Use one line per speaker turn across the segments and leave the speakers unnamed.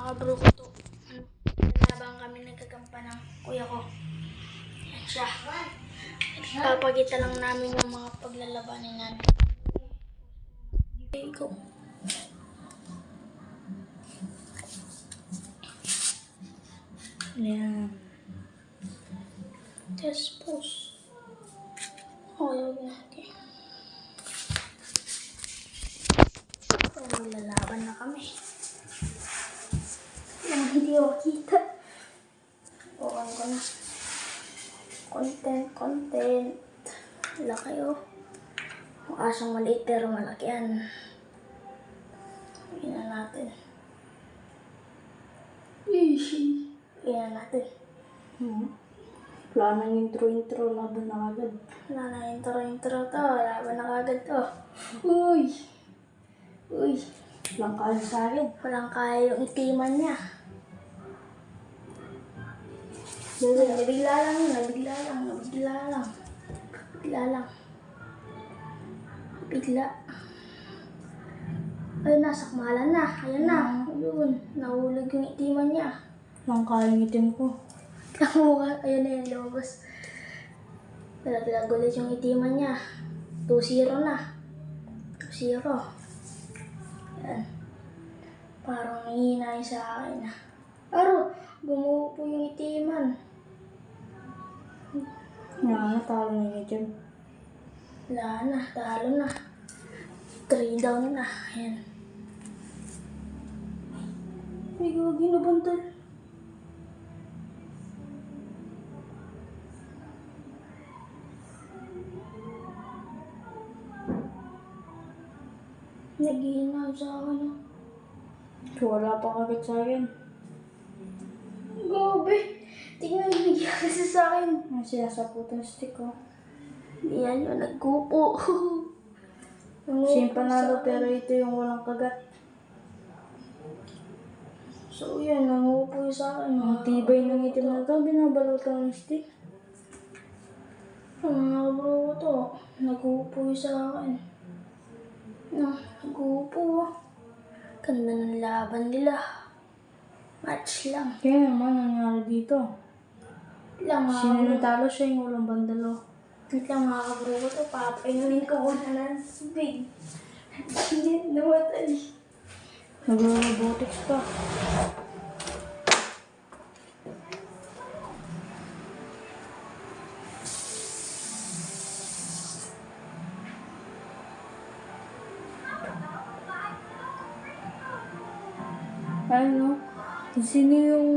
kabro ko to. Nalabang kami nagkakampa ng kuya ko. Yan siya. Papagita lang namin yung mga paglalabanin namin. Okay, go. Yan. Test pose. Hulog natin. Lalaban na kami. Yung hindi ko kita. Bukan ko na. Content. Wala kayo. Ang asang maliit pero malaki yan. Tingnan natin. Easy. Tingnan natin.
Wala nang intro, laban na agad.
Wala na intro to. Laban na agad to. Uy.
Walang kaya sa akin.
Walang kaya yung itiman niya. Nabigla lang. Bigla. Ay, nasakmalan na. Ayan na. Ayun. Nahulog yung itiman niya.
Walang kaya yung itim ko.
Ayun na yan, lumabas. Nalaglag ulit yung itiman niya. 2-0 na. 2-0. Yan. Parang nangihinay sa akin. Aro, gumuho po yung itiman.
Talo na yung itim.
Wala na, talo na. 3 down na. Ayan. Ay, gagi na bantay. Naghihina sa akin.
Wala pa agad sa akin.
Gabi. Tingnan yung bigyan kasi sa akin.
Ang sinasaputan stick ko.
Yan yung nagkupo.
Siya yung panalo pero ito yung walang kagat.
So yan, nangupo yung sa akin.
Ang tibay ng itim na to, binabalutan ng stick.
Ang mga bro ko to, nagkupo yung sa akin. Nagkupo. Ganda ng laban nila. Match lang.
Kaya naman nangyari dito.
Lang mga
Sino
kabro.
natalo siya yung walang bandalo.
Wait lang mga kabro ko to, papainumin ko muna ng big. Hindi namatay.
Nagro-robotics pa. Ano? Sino yung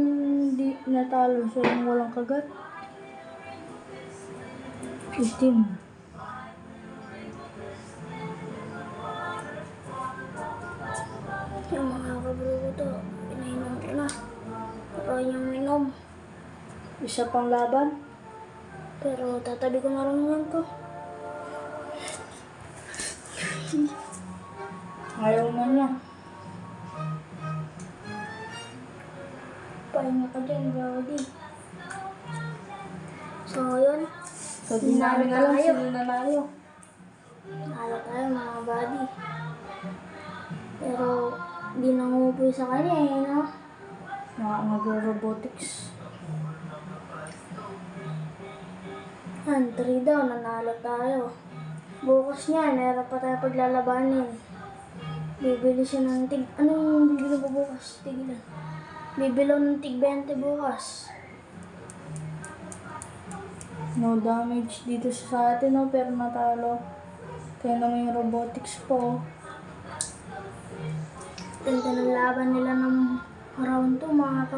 di natalo siya yung walang kagat? Itim.
Yung mga kabro ko to, pinainom ko na. Para niyang minom.
Isa pang laban.
Pero tatabi ko na rin yan to.
Ayaw na niya.
Pahinga ka dyan, Brody. So, yun.
So, di namin alam sino nanalo.
Nalo tayo mga buddy. Pero, di nangupoy sa kanya eh, no?
Nagro-robotics.
3 daw, nanalo tayo. Bukas niya, meron pa tayo paglalabanin. Bibili siya ng tig... Anong bibili ko bukas? Tigilan. Bibili ng tig 20 bukas.
No damage dito sa atin, no? Pero natalo. Kaya naman yung robotics po.
Ganda ng laban nila ng round 2, mga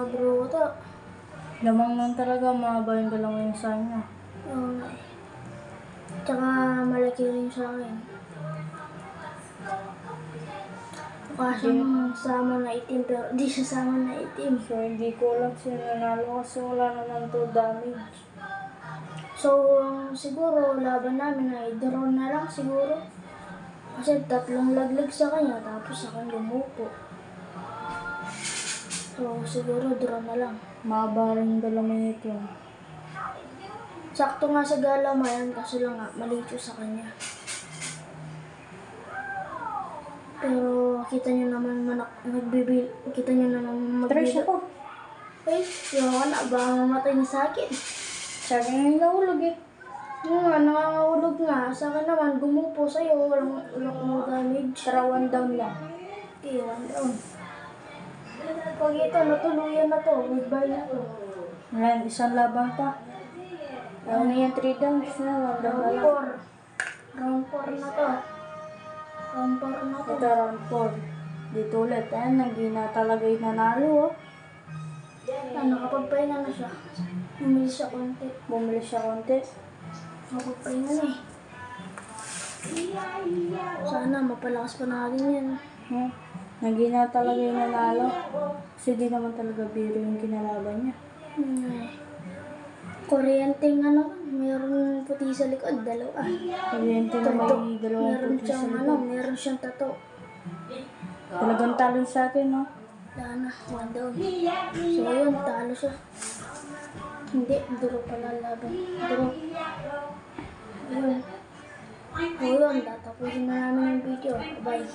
bro ko to.
Lamang lang talaga, mahaba yung dalawa yung sa niya.
Oo nga eh. Tsaka malaki rin sa akin. Kaso sama na itim, pero di siya sama na itim.
So, hindi ko alam sino nanalo kasi wala naman to damage.
So, siguro laban namin ay draw na lang siguro. Kasi 3 laglag sa kanya, tapos sa akin lumupo. So, siguro draw na lang.
Mahaba rin yung dalawa nito.
Sakto nga sa galamayan, kasi lang nga, maliit yung sa kanya. Pero kita nyo naman kita nyo naman
Tres ako.
Ay, yun, baka mamatay na sa akin.
Sa akin ngayon nahulog eh.
Yung nga, nangangahulog nga. Sa akin naman, gumupo sa'yo. Walang damage.
Tara, 1 down lang.
Okay, 1 down. Pag ito, natuluyan na to. Goodbye na to.
Ngayon, isang laban pa. Ano yan, 3 downs na, 1 down na
Round
lang.
4. Round 4 na to. Round 4 na to.
Ito, round 4. Dito ulit, ayan, hindi na talaga yung nanalo, oh.
Yan, nakapagpahinga na siya. Bumili siya konti.
Bumili siya konti.
Nakapagpahinga na eh. Sana mapalakas pa natin yan.
Hindi na talaga yung nanalo. Kasi di naman talaga biro yung kinalaban niya.
Kuryenteng mayroon puti sa likod, dalawa.
Kuryente na may dalawang
Meron
puti sa
siyang
likod.
meron siyang tato.
Talagang talon sa akin, no?
Wala na, 1 down. So yun, talo siya. Hindi, duro pala laban. Duro. Ayun. Ayun, tatapusin na namin yung video. Bye.